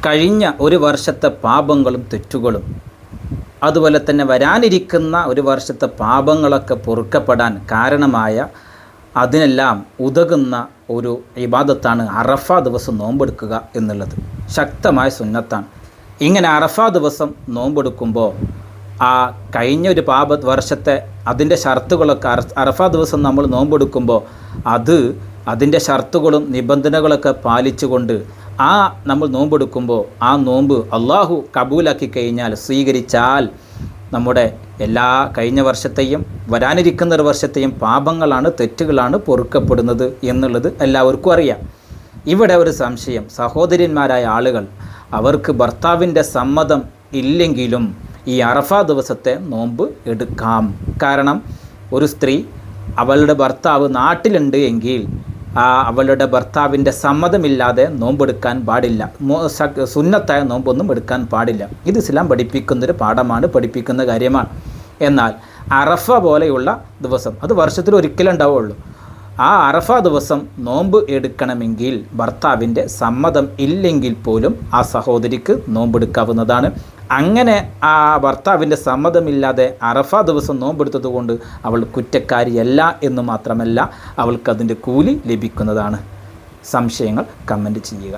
കഴിഞ്ഞ ഒരു വർഷത്തെ പാപങ്ങളും തെറ്റുകളും അതുപോലെ തന്നെ വരാനിരിക്കുന്ന ഒരു വർഷത്തെ പാപങ്ങളൊക്കെ പൊറുക്കപ്പെടാൻ കാരണമായ അതിനെല്ലാം ഉതകുന്ന ഒരു ഇബാദത്താണ് അറഫ ദിവസം നോമ്പെടുക്കുക എന്നുള്ളത്. ശക്തമായ സുന്നത്താണ്. ഇങ്ങനെ അറഫ ദിവസം നോമ്പെടുക്കുമ്പോൾ ആ കഴിഞ്ഞ ഒരു വർഷത്തെ അതിൻ്റെ ഷർത്തുകളൊക്കെ അറഫ ദിവസം നമ്മൾ നോമ്പെടുക്കുമ്പോൾ അതിൻ്റെ ഷർത്തുകളും നിബന്ധനകളൊക്കെ പാലിച്ചുകൊണ്ട് നമ്മൾ നോമ്പെടുക്കുമ്പോൾ ആ നോമ്പ് അള്ളാഹു കബൂലാക്കി കഴിഞ്ഞാൽ, സ്വീകരിച്ചാൽ നമ്മുടെ എല്ലാ കഴിഞ്ഞ വർഷത്തെയും വരാനിരിക്കുന്ന ഒരു വർഷത്തെയും പാപങ്ങളാണ്, തെറ്റുകളാണ് പൊറുക്കപ്പെടുന്നത് എന്നുള്ളത് എല്ലാവർക്കും അറിയാം. ഇവിടെ ഒരു സംശയം, സഹോദരന്മാരായ ആളുകൾ അവർക്ക് ഭർത്താവിൻ്റെ സമ്മതം ഇല്ലെങ്കിലും ഈ അറഫ ദിവസത്തെ നോമ്പ് എടുക്കാം. കാരണം ഒരു സ്ത്രീ അവളുടെ ഭർത്താവ് നാട്ടിലുണ്ട് എങ്കിൽ അവളുടെ ഭർത്താവിൻ്റെ സമ്മതമില്ലാതെ നോമ്പെടുക്കാൻ പാടില്ല. സുന്നത്തായ നോമ്പൊന്നും എടുക്കാൻ പാടില്ല. ഇത് ഇസ്ലാം പഠിപ്പിക്കുന്നൊരു പാഠമാണ്, പഠിപ്പിക്കുന്ന കാര്യമാണ്. എന്നാൽ അറഫ പോലെയുള്ള ദിവസം അത് വർഷത്തിൽ ഒരിക്കലും ഉണ്ടാവുള്ളൂ. ആ അറഫ ദിവസം നോമ്പ് എടുക്കണമെങ്കിൽ ഭർത്താവിൻ്റെ സമ്മതം ഇല്ലെങ്കിൽ പോലും ആ സഹോദരിക്ക് നോമ്പെടുക്കാവുന്നതാണ്. അങ്ങനെ ആ ഭർത്താവിൻ്റെ സമ്മതമില്ലാതെ അറഫ ദിവസം നോമ്പെടുത്തത് കൊണ്ട് അവൾ കുറ്റക്കാരിയല്ല എന്ന് മാത്രമല്ല, അവൾക്കതിൻ്റെ കൂലി ലഭിക്കുന്നതാണ്. സംശയങ്ങൾ കമൻറ്റ് ചെയ്യുക.